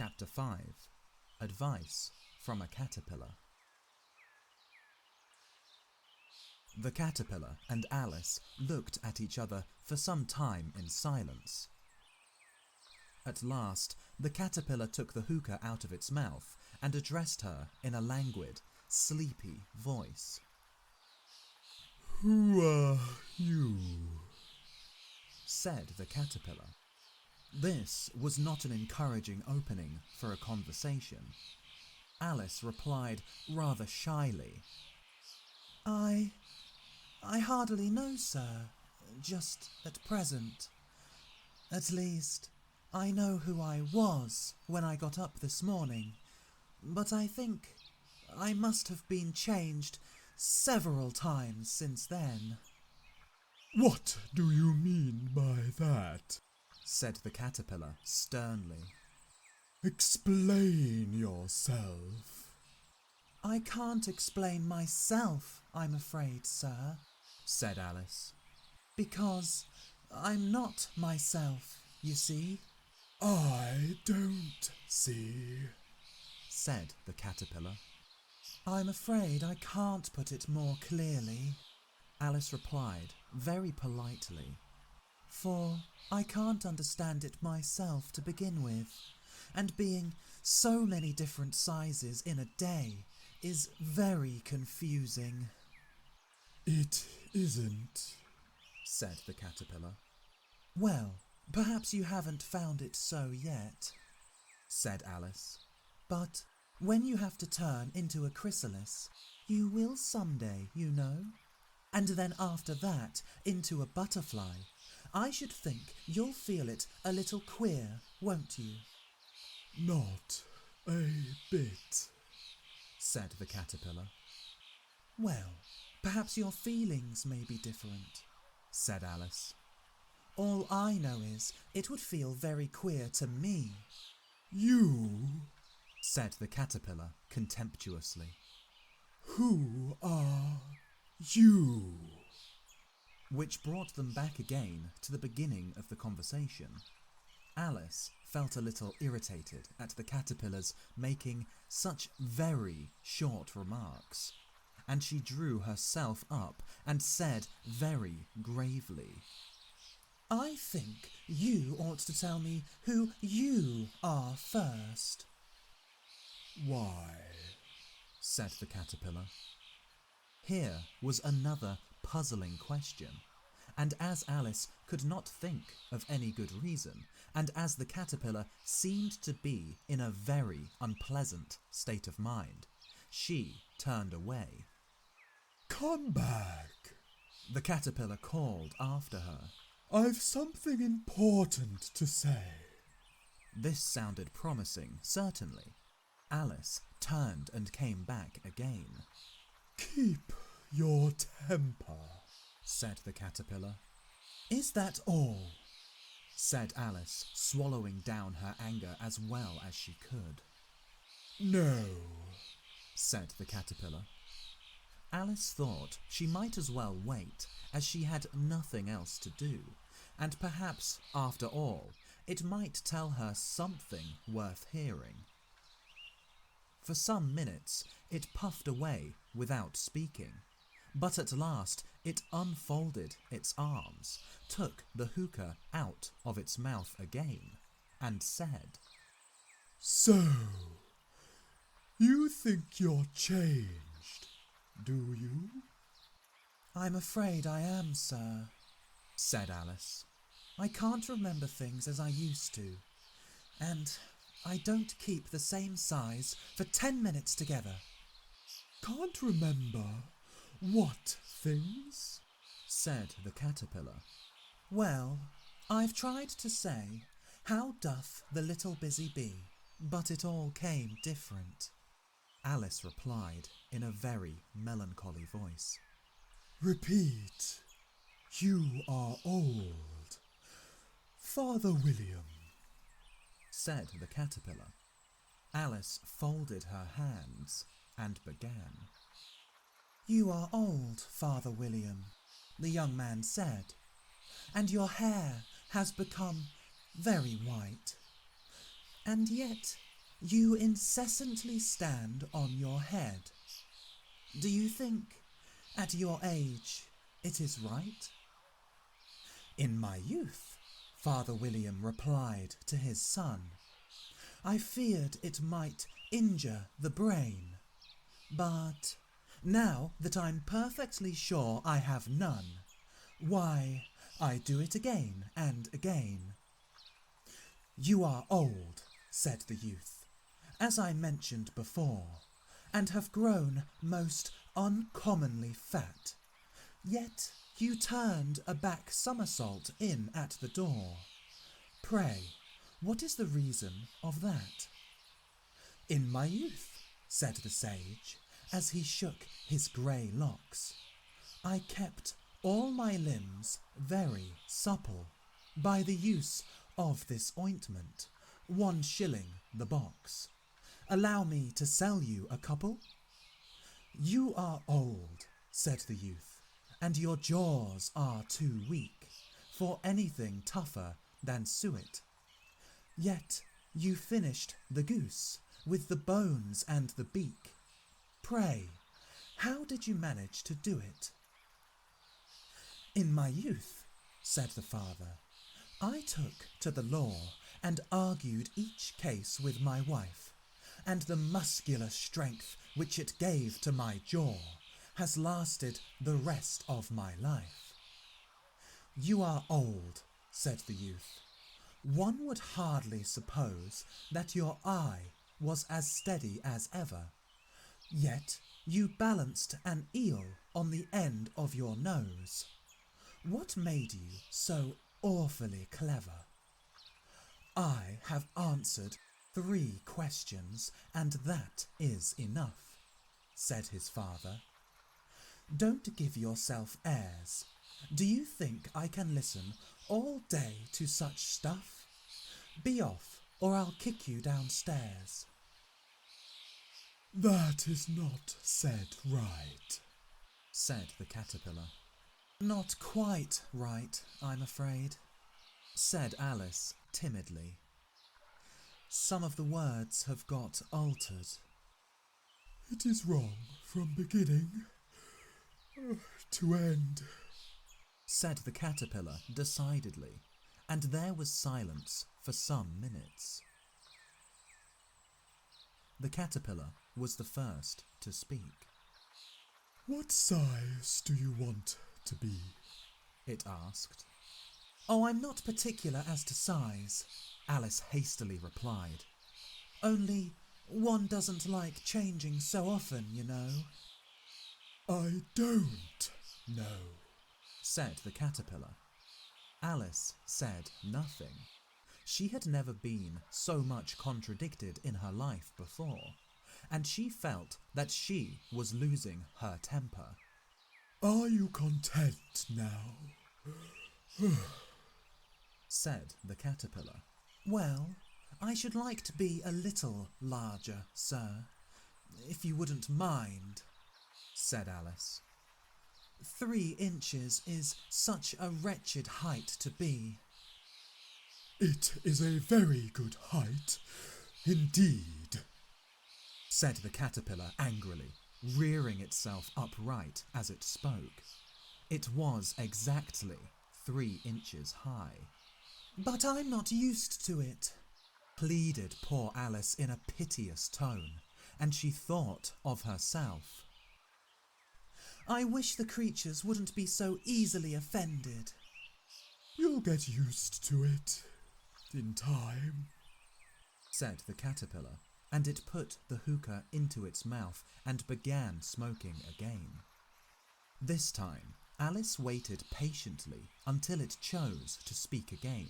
Chapter 5 Advice from a Caterpillar. The caterpillar and Alice looked at each other for some time in silence. At last, the caterpillar took the hookah out of its mouth and addressed her in a languid, sleepy voice. "Who are you?" said the caterpillar. This was not an encouraging opening for a conversation. Alice replied rather shyly. I hardly know, sir, just at present. At least, I know who I was when I got up this morning, but I think I must have been changed several times since then. "What do you mean by that?" said the caterpillar sternly. "Explain yourself." I can't explain myself, I'm afraid, sir, said Alice. because I'm not myself, you see. "I don't see," said the caterpillar. I'm afraid I can't put it more clearly, Alice replied very politely. for I can't understand it myself to begin with, and being so many different sizes in a day is very confusing. "It isn't," said the caterpillar. Well, perhaps you haven't found it so yet, said Alice. but when you have to turn into a chrysalis, you will someday, you know. And then after that, into a butterfly. I should think you'll feel it a little queer, won't you? "Not a bit," said the caterpillar. Well, perhaps your feelings may be different, said Alice. All I know is it would feel very queer to me. "You? said the caterpillar contemptuously. Who are you?" Which brought them back again to the beginning of the conversation. Alice felt a little irritated at the caterpillars making such very short remarks, and she drew herself up and said very gravely, I think you ought to tell me who you are first. "Why?" said the caterpillar. Here was another puzzling question, and as Alice could not think of any good reason, and as the caterpillar seemed to be in a very unpleasant state of mind, she turned away. "Come back," the caterpillar called after her. "I've something important to say." This sounded promising, certainly. Alice turned and came back again. "Keep your temper," said the caterpillar. Is that all? said Alice, swallowing down her anger as well as she could. "No," said the caterpillar. Alice thought she might as well wait, as she had nothing else to do, and perhaps, after all, it might tell her something worth hearing. For some minutes it puffed away without speaking, but at last it unfolded its arms, took the hookah out of its mouth again, and said, "So, you think you're changed, do you?" I'm afraid I am, sir, said Alice. I can't remember things as I used to, and I don't keep the same size for 10 minutes together. "Can't remember what things?" said the caterpillar. Well, I've tried to say, how doth the little busy bee, but it all came different, Alice replied in a very melancholy voice. "Repeat. You are old. Father William," said the caterpillar. Alice folded her hands and began. You are old, Father William, the young man said, and your hair has become very white. And yet You incessantly stand on your head. Do you think, at your age, it is right? In my youth, Father William replied to his son, I feared it might injure the brain, but now that I'm perfectly sure I have none, why, I do it again and again. You are old, said the youth, as I mentioned before, and have grown most uncommonly fat. Yet you turned a back somersault in at the door. Pray, what is the reason of that? In my youth, said the sage, as he shook his grey locks, I kept all my limbs very supple by the use of this ointment, 1 shilling the box. Allow me to sell you a couple? You are old, said the youth, and your jaws are too weak for anything tougher than suet. Yet you finished the goose with the bones and the beak. Pray, how did you manage to do it? In my youth, said the father, I took to the law and argued each case with my wife, and the muscular strength which it gave to my jaw has lasted the rest of my life. You are old, said the youth. One would hardly suppose that your eye was as steady as ever, yet you balanced an eel on the end of your nose. What made you so awfully clever? I have answered 3 questions, and that is enough, said his father. Don't give yourself airs. Do you think I can listen all day to such stuff? Be off, or I'll kick you downstairs. That is not said right, said the caterpillar. Not quite right, I'm afraid, said Alice timidly. Some of the words have got altered. It is wrong from beginning to end, said the caterpillar decidedly, and there was silence for some minutes. The caterpillar was the first to speak. What size do you want to be? It asked. Oh, I'm not particular as to size, Alice hastily replied. Only one doesn't like changing so often, you know. I don't know, said the caterpillar. Alice said nothing. She had never been so much contradicted in her life before, and she felt that she was losing her temper. Are you content now? said the caterpillar. Well, I should like to be a little larger, sir, if you wouldn't mind, said Alice. 3 inches is such a wretched height to be. It is a very good height, indeed, said the caterpillar angrily, rearing itself upright as it spoke. It was exactly 3 inches high. But I'm not used to it, pleaded poor Alice in a piteous tone, and she thought of herself. I wish the creatures wouldn't be so easily offended. You'll get used to it in time, said the caterpillar, and it put the hookah into its mouth and began smoking again. This time, Alice waited patiently until it chose to speak again.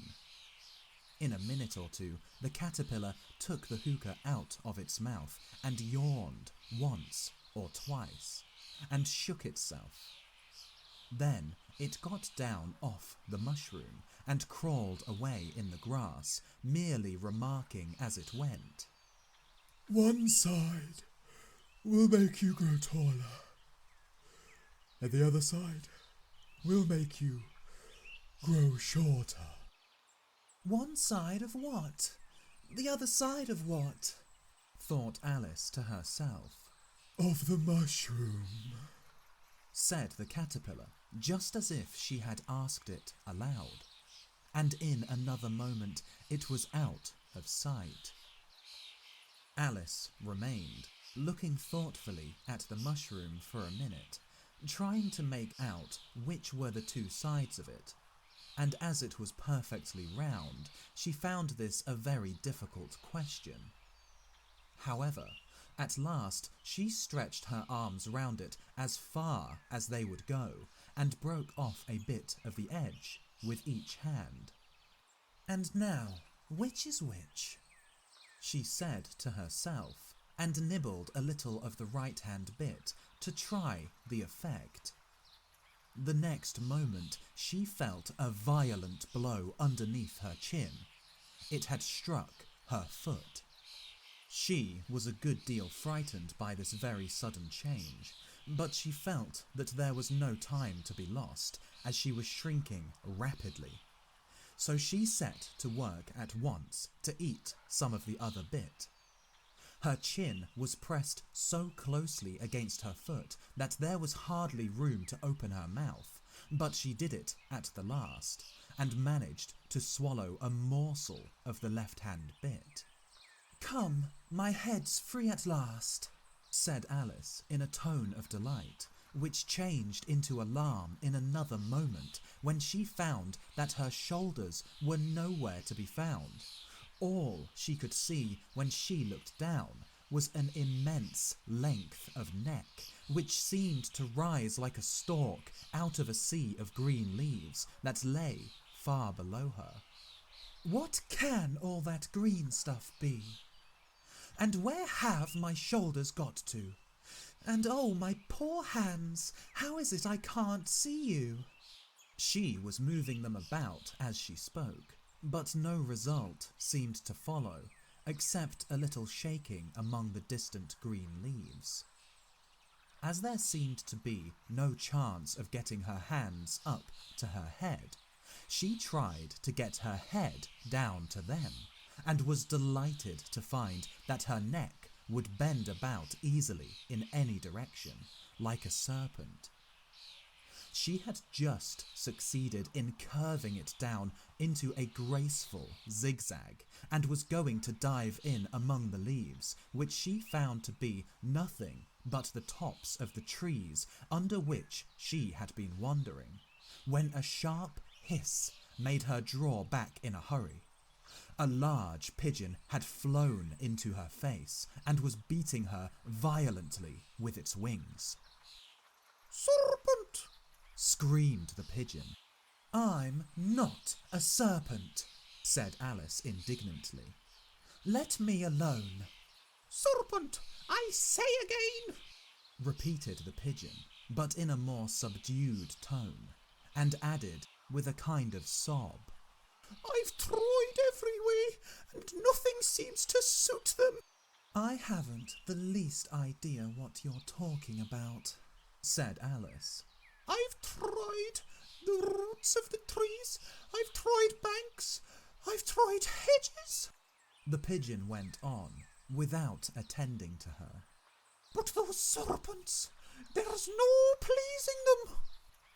In a minute or two, the caterpillar took the hookah out of its mouth and yawned once or twice, and shook itself. Then it got down off the mushroom and crawled away in the grass, merely remarking as it went, One side will make you grow taller, and the other side will make you grow shorter. One side of what? The other side of what? thought Alice to herself. Of the mushroom, said the caterpillar, just as if she had asked it aloud. And in another moment it was out of sight. Alice remained, looking thoughtfully at the mushroom for a minute, trying to make out which were the two sides of it. And as it was perfectly round, she found this a very difficult question. However, at last she stretched her arms round it as far as they would go, and broke off a bit of the edge with each hand. And now, which is which? She said to herself, and nibbled a little of the right-hand bit to try the effect. The next moment she felt a violent blow underneath her chin. It had struck her foot. She was a good deal frightened by this very sudden change, but she felt that there was no time to be lost, as she was shrinking rapidly. So she set to work at once to eat some of the other bit. Her chin was pressed so closely against her foot that there was hardly room to open her mouth, but she did it at the last, and managed to swallow a morsel of the left-hand bit. "Come, my head's free at last," said Alice in a tone of delight, which changed into alarm in another moment when she found that her shoulders were nowhere to be found. All she could see when she looked down was an immense length of neck, which seemed to rise like a stalk out of a sea of green leaves that lay far below her. "What can all that green stuff be? And where have my shoulders got to? And oh, my poor hands, how is it I can't see you?" She was moving them about as she spoke, but no result seemed to follow, except a little shaking among the distant green leaves. As there seemed to be no chance of getting her hands up to her head, she tried to get her head down to them, and was delighted to find that her neck would bend about easily in any direction, like a serpent. She had just succeeded in curving it down into a graceful zigzag, and was going to dive in among the leaves, which she found to be nothing but the tops of the trees under which she had been wandering, when a sharp hiss made her draw back in a hurry. A large pigeon had flown into her face and was beating her violently with its wings. "Serpent!" screamed the pigeon. "I'm not a serpent," said Alice indignantly. "Let me alone." "Serpent, I say again!" repeated the pigeon, but in a more subdued tone, and added with a kind of sob, "I've tried every way, and nothing seems to suit them." "I haven't the least idea what you're talking about," said Alice. "I've tried the roots of the trees, I've tried banks, I've tried hedges," the pigeon went on, without attending to her. "But those serpents, there's no pleasing them."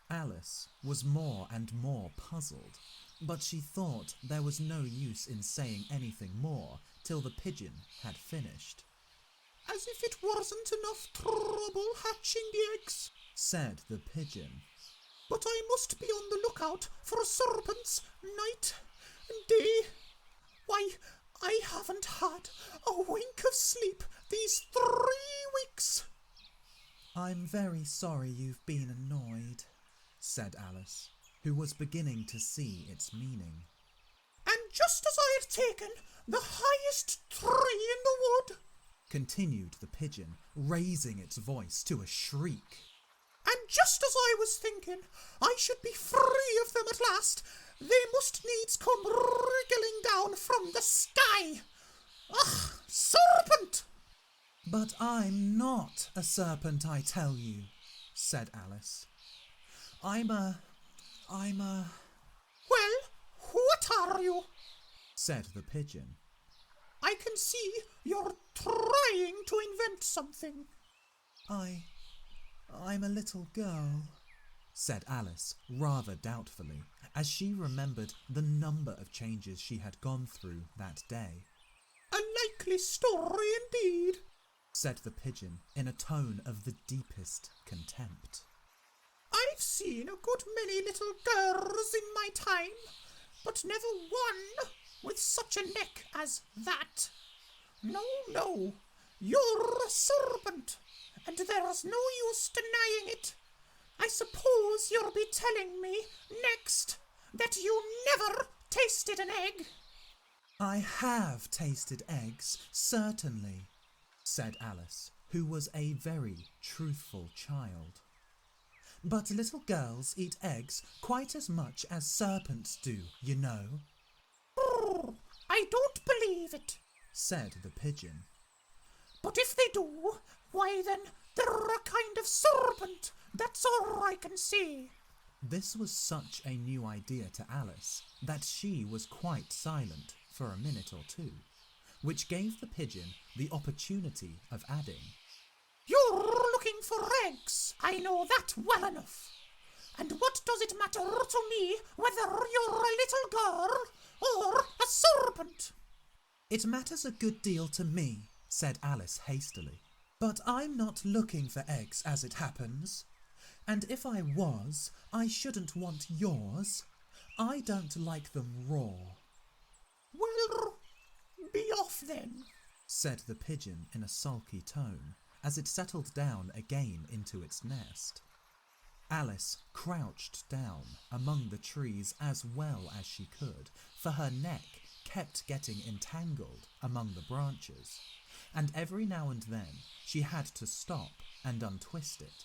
Alice was more and more puzzled, but she thought there was no use in saying anything more till the pigeon had finished. "As if it wasn't enough trouble hatching the eggs," said the pigeon. "but I must be on the lookout for serpents night and day. Why, I haven't had a wink of sleep these 3 weeks." "I'm very sorry you've been annoyed," said Alice, who was beginning to see its meaning. "And just as I had taken the highest tree in the wood," continued the pigeon, raising its voice to a shriek, "and just as I was thinking I should be free of them at last, they must needs come wriggling down from the sky. Ugh, serpent!" "But I'm not a serpent, I tell you," said Alice. I'm a... "Well, what are you?" said the pigeon. "I can can see you're trying to invent something. I'm a little girl, said Alice rather doubtfully, as she remembered the number of changes she had gone through that day. A likely story indeed, said the pigeon in a tone of the deepest contempt. I've seen a good many little girls in my time, but never one with such a neck as that. No, you're a serpent, and there's no use denying it. I suppose you'll be telling me next that you never tasted an egg. I have tasted eggs, certainly, said Alice, who was a very truthful child. But little girls eat eggs quite as much as serpents do, you know. Oh, I don't believe it, said the pigeon. But if they do, why then they're a kind of serpent, that's all I can see. This was such a new idea to Alice that she was quite silent for a minute or two, which gave the pigeon the opportunity of adding, You're looking for eggs, I know that well enough. And what does it matter to me whether you're a little girl or a serpent? It matters a good deal to me, said Alice hastily. But I'm not looking for eggs as it happens. And if I was, I shouldn't want yours. I don't like them raw. Well, be off then, said the pigeon in a sulky tone, as it settled down again into its nest. Alice crouched down among the trees as well as she could, for her neck kept getting entangled among the branches, and every now and then she had to stop and untwist it.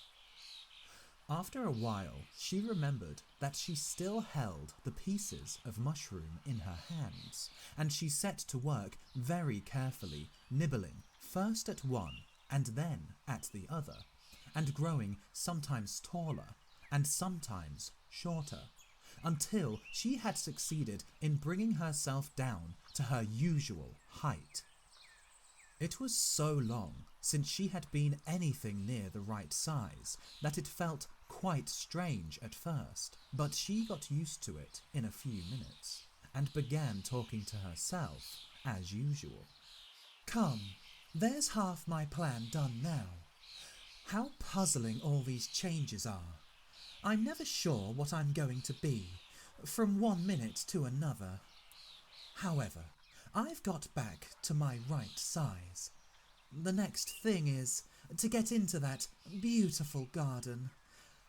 After a while, she remembered that she still held the pieces of mushroom in her hands, and she set to work very carefully, nibbling first at one and then at the other, and growing sometimes taller and sometimes shorter, until she had succeeded in bringing herself down to her usual height. It was so long since she had been anything near the right size that it felt quite strange at first, but she got used to it in a few minutes and began talking to herself as usual. Come, there's half my plan done now. How puzzling all these changes are. I'm never sure what I'm going to be, from one minute to another. However, I've got back to my right size. The next thing is to get into that beautiful garden.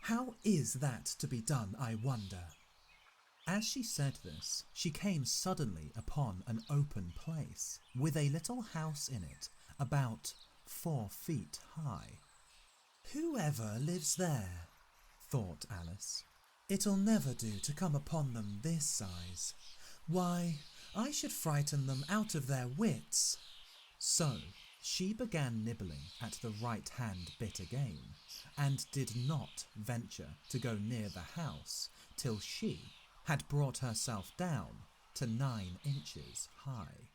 How is that to be done, I wonder? As she said this, she came suddenly upon an open place, with a little house in it, about 4 feet high. Whoever lives there, thought Alice. It'll never do to come upon them this size. Why, I should frighten them out of their wits. So she began nibbling at the right-hand bit again, and did not venture to go near the house till she had brought herself down to 9 inches high.